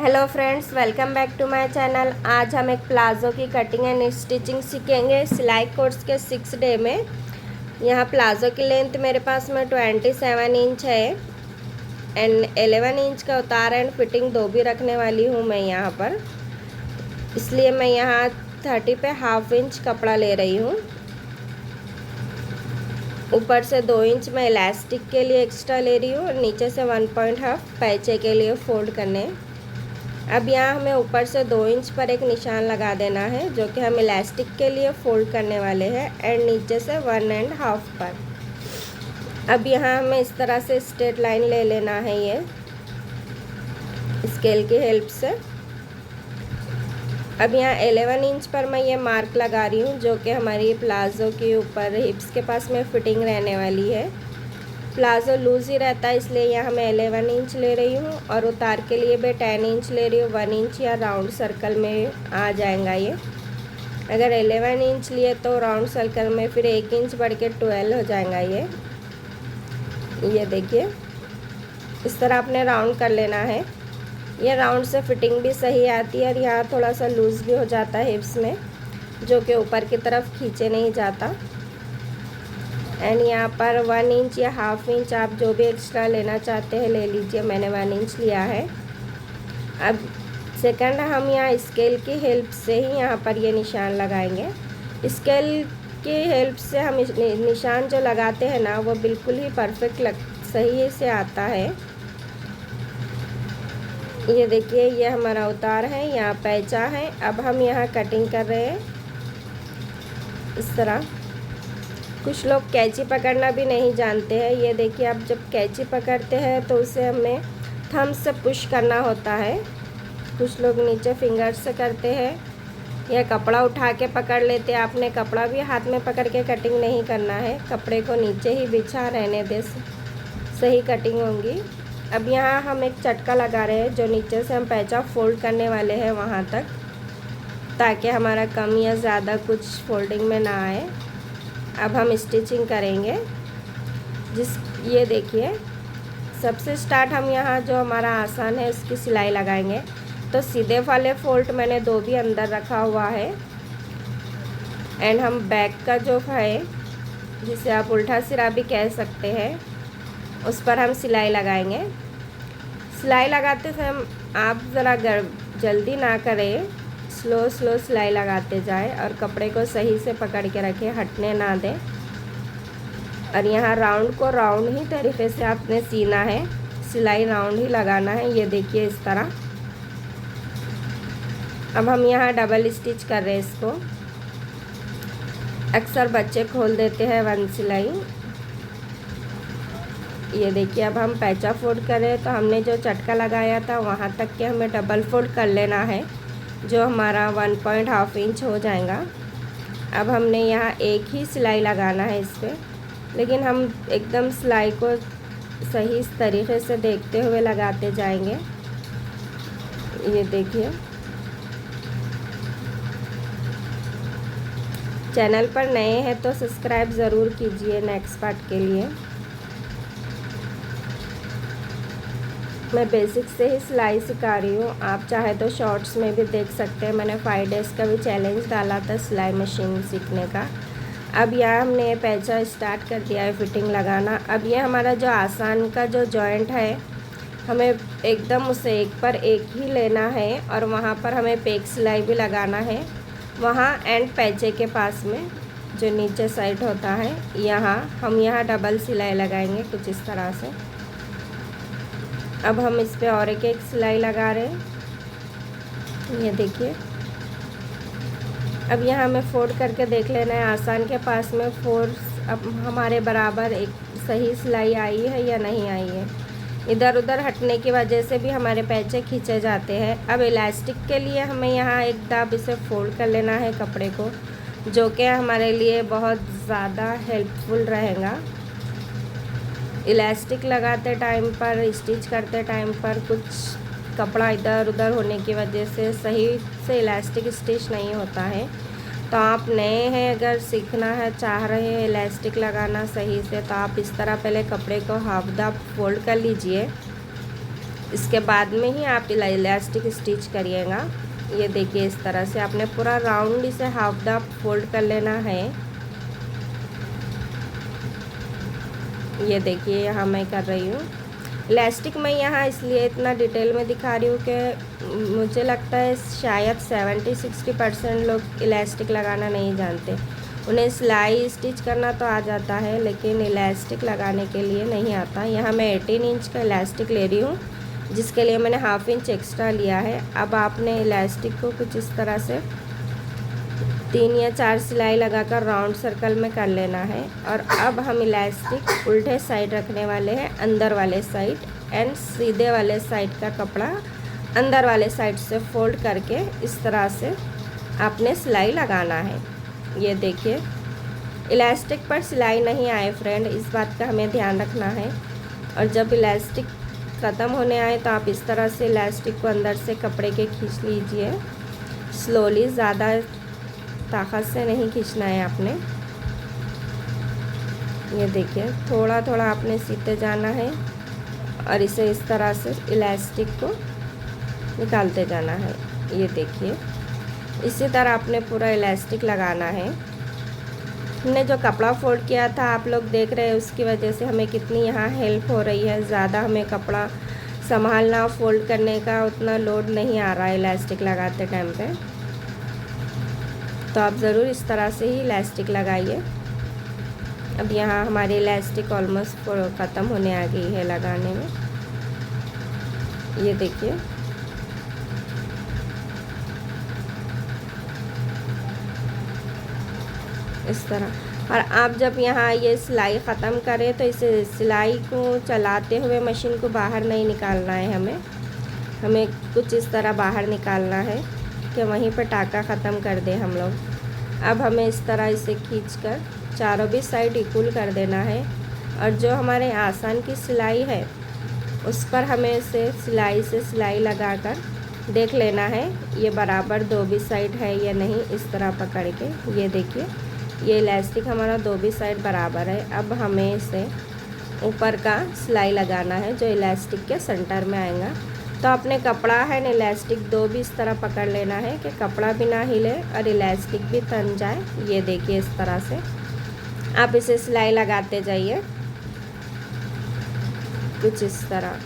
Hello friends, welcome back to my channel. आज हम एक प्लाज़ो की कटिंग एंड स्टिचिंग सीखेंगे सिलाई कोर्स के 6 डे में। यहाँ प्लाज़ो की लेंथ मेरे पास में 27 इंच है एंड 11 इंच का उतार एंड फिटिंग दो भी रखने वाली हूँ मैं यहाँ पर। इसलिए मैं यहाँ 30 पे हाफ इंच कपड़ा ले रही हूँ। ऊपर से 2 इंच मैं इलास्टिक के लिए एक्स्ट्रा ले रही हूँ और नीचे से 1.5 पैचे के लिए फोल्ड करने। अब यहाँ हमें ऊपर से 2 इंच पर एक निशान लगा देना है जो कि हम इलास्टिक के लिए फोल्ड करने वाले हैं एंड नीचे से 1.5 पर। अब यहाँ हमें इस तरह से स्ट्रेट लाइन ले लेना है ये स्केल की हेल्प से। अब यहाँ 11 इंच पर मैं ये मार्क लगा रही हूँ जो कि हमारी प्लाज़ो के ऊपर हिप्स के पास में फिटिंग रहने वाली है। प्लाज़ो लूज़ ही रहता है इसलिए यहाँ मैं 11 इंच ले रही हूँ और उतार के लिए भी 10 इंच ले रही हूँ। 1 इंच या राउंड सर्कल में आ जाएगा ये। अगर 11 इंच लिए तो राउंड सर्कल में फिर 1 इंच बढ़ के 12 हो जाएगा ये देखिए, इस तरह आपने राउंड कर लेना है। ये राउंड से फिटिंग भी सही आती है और यहाँ थोड़ा सा लूज़ भी हो जाता है हिप्स में जो कि ऊपर की तरफ खींचे नहीं जाता। एंड यहाँ पर 1 इंच या हाफ इंच आप जो भी एक्स्ट्रा लेना चाहते हैं ले लीजिए। मैंने 1 इंच लिया है। अब सेकंड हम यहाँ स्केल की हेल्प से ही यहाँ पर ये निशान लगाएंगे। स्केल की हेल्प से हम निशान जो लगाते हैं ना वो बिल्कुल ही परफेक्ट सही से आता है। ये देखिए, ये हमारा उतार है, यहाँ पैचा है। अब हम यहाँ कटिंग कर रहे हैं इस तरह। कुछ लोग कैंची पकड़ना भी नहीं जानते हैं। ये देखिए, आप जब कैंची पकड़ते हैं तो उसे हमें थंब से पुश करना होता है। कुछ लोग नीचे फिंगर से करते हैं या कपड़ा उठा के पकड़ लेते हैं। आपने कपड़ा भी हाथ में पकड़ के कटिंग नहीं करना है, कपड़े को नीचे ही बिछा रहने दे, सही कटिंग होगी। अब यहाँ हम एक चटका लगा रहे हैं जो नीचे से हम पैचा फोल्ड करने वाले हैं वहाँ तक, ताकि हमारा कम या ज़्यादा कुछ फोल्डिंग में ना आए। अब हम स्टिचिंग करेंगे। ये देखिए, सबसे स्टार्ट हम यहाँ जो हमारा आसान है उसकी सिलाई लगाएंगे। तो सीधे वाले फोल्ड मैंने 2 भी अंदर रखा हुआ है एंड हम बैक का जो है, जिसे आप उल्टा सिरा भी कह सकते हैं, उस पर हम सिलाई लगाएंगे। सिलाई लगाते समय आप ज़रा जल्दी ना करें, स्लो सिलाई लगाते जाए और कपड़े को सही से पकड़ के रखें, हटने ना दें। और यहाँ राउंड को राउंड ही तरीके से आपने सीना है, सिलाई राउंड ही लगाना है। ये देखिए इस तरह। अब हम यहाँ डबल स्टिच कर रहे हैं इसको। अक्सर बच्चे खोल देते हैं 1 सिलाई। ये देखिए, अब हम पैचा फोल्ड कर रहे हैं तो हमने जो चटका लगाया था वहाँ तक के हमें डबल फोल्ड कर लेना है जो हमारा 1.5 इंच हो जाएगा। अब हमने यहाँ एक ही सिलाई लगाना है इस पर, लेकिन हम एकदम सिलाई को सही तरीके से देखते हुए लगाते जाएंगे। ये देखिए, चैनल पर नए हैं तो सब्सक्राइब ज़रूर कीजिए नेक्स्ट पार्ट के लिए। मैं बेसिक से ही सिलाई सिखा रही हूँ, आप चाहे तो शॉर्ट्स में भी देख सकते हैं। मैंने 5 डेज़ का भी चैलेंज डाला था सिलाई मशीन सीखने का। अब यहाँ हमने पैचा स्टार्ट कर दिया है फिटिंग लगाना। अब ये हमारा जो आसान का जो जॉइंट है, हमें एकदम उसे एक पर एक ही लेना है और वहाँ पर हमें पेक सिलाई भी लगाना है। वहाँ एंड पैचे के पास में जो नीचे साइड होता है, हम यहाँ डबल सिलाई लगाएंगे कुछ इस तरह से। अब हम इस पे और एक सिलाई लगा रहे हैं। ये देखिए, अब यहाँ हमें फोल्ड करके देख लेना है आसान के पास में अब हमारे बराबर एक सही सिलाई आई है या नहीं आई है। इधर उधर हटने की वजह से भी हमारे पैचे खींचे जाते हैं। अब इलास्टिक के लिए हमें यहाँ एक दाब इसे फोल्ड कर लेना है कपड़े को, जो कि हमारे लिए बहुत ज़्यादा हेल्पफुल रहेगा। इलास्टिक लगाते टाइम पर, स्टिच करते टाइम पर कुछ कपड़ा इधर उधर होने की वजह से सही से इलास्टिक स्टिच नहीं होता है। तो आप नए हैं, अगर सीखना है, चाह रहे हैं इलास्टिक लगाना सही से, तो आप इस तरह पहले कपड़े को हाफ दाब फोल्ड कर लीजिए इसके बाद में ही आप इलास्टिक स्टिच करिएगा। ये देखिए इस तरह से आपने पूरा राउंड इसे हाफ द फोल्ड कर लेना है। ये देखिए यहाँ मैं कर रही हूँ। इलास्टिक मैं यहाँ इसलिए इतना डिटेल में दिखा रही हूँ कि मुझे लगता है शायद 70-60% लोग इलास्टिक लगाना नहीं जानते। उन्हें सिलाई स्टिच करना तो आ जाता है, लेकिन इलास्टिक लगाने के लिए नहीं आता। यहाँ मैं 18 इंच का इलास्टिक ले रही हूँ, जिसके लिए मैंने हाफ इंच एक्स्ट्रा लिया है। अब आपने इलास्टिक को कुछ इस तरह से 3 या 4 सिलाई लगाकर राउंड सर्कल में कर लेना है। और अब हम इलास्टिक उल्टे साइड रखने वाले हैं, अंदर वाले साइड, एंड सीधे वाले साइड का कपड़ा अंदर वाले साइड से फोल्ड करके इस तरह से आपने सिलाई लगाना है। ये देखिए इलास्टिक पर सिलाई नहीं आए फ्रेंड, इस बात का हमें ध्यान रखना है। और जब इलास्टिक ख़त्म होने आए तो आप इस तरह से इलास्टिक को अंदर से कपड़े के खींच लीजिए स्लोली, ज़्यादा ताकत से नहीं खींचना है आपने। ये देखिए थोड़ा थोड़ा आपने सीते जाना है और इसे इस तरह से इलास्टिक को निकालते जाना है। ये देखिए इसी तरह आपने पूरा इलास्टिक लगाना है। हमने जो कपड़ा फोल्ड किया था आप लोग देख रहे हैं, उसकी वजह से हमें कितनी यहाँ हेल्प हो रही है। ज़्यादा हमें कपड़ा संभालना, फोल्ड करने का उतना लोड नहीं आ रहा है इलास्टिक लगाते टाइम पे। तो आप ज़रूर इस तरह से ही इलास्टिक लगाइए। अब यहाँ हमारी इलास्टिक ऑलमोस्ट ख़त्म होने आ गई है लगाने में। ये देखिए इस तरह। और आप जब यहाँ ये सिलाई ख़त्म करें तो इसे सिलाई को चलाते हुए मशीन को बाहर नहीं निकालना है, हमें कुछ इस तरह बाहर निकालना है कि वहीं पर टाका ख़त्म कर दें हम लोग। अब हमें इस तरह इसे खींचकर चारों भी साइड इक्वल कर देना है। और जो हमारे आसान की सिलाई है उस पर हमें इसे सिलाई से सिलाई लगाकर देख लेना है ये बराबर दो भी साइड है या नहीं। इस तरह पकड़ के ये देखिए ये इलास्टिक हमारा दो भी साइड बराबर है। अब हमें इसे ऊपर का सिलाई लगाना है जो इलास्टिक के सेंटर में आएगा। तो अपने कपड़ा है ना इलास्टिक दो भी इस तरह पकड़ लेना है कि कपड़ा भी ना हिले और इलास्टिक भी तन जाए। ये देखिए इस तरह से आप इसे सिलाई लगाते जाइए कुछ इस तरह।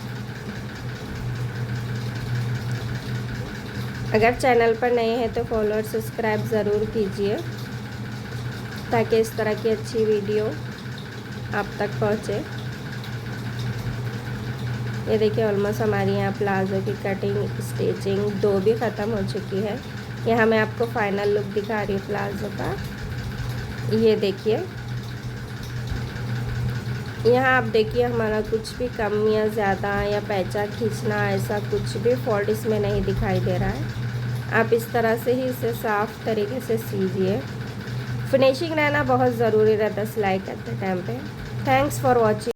अगर चैनल पर नए हैं तो फॉलो और सब्सक्राइब ज़रूर कीजिए ताकि इस तरह की अच्छी वीडियो आप तक पहुँचे। ये देखिए ऑलमोस्ट हमारी यहाँ प्लाज़ो की कटिंग स्टिचिंग दो भी ख़त्म हो चुकी है। यहाँ मैं आपको फाइनल लुक दिखा रही हूँ प्लाज़ो का। ये देखिए यहाँ आप देखिए हमारा कुछ भी कम या ज़्यादा या पैचा खींचना ऐसा कुछ भी फॉल्ट इसमें नहीं दिखाई दे रहा है। आप इस तरह से ही इसे साफ़ तरीके से सीजिए। फिनिशिंग रहना बहुत ज़रूरी रहता है सिलाई करते टाइम पे। Thanks for watching.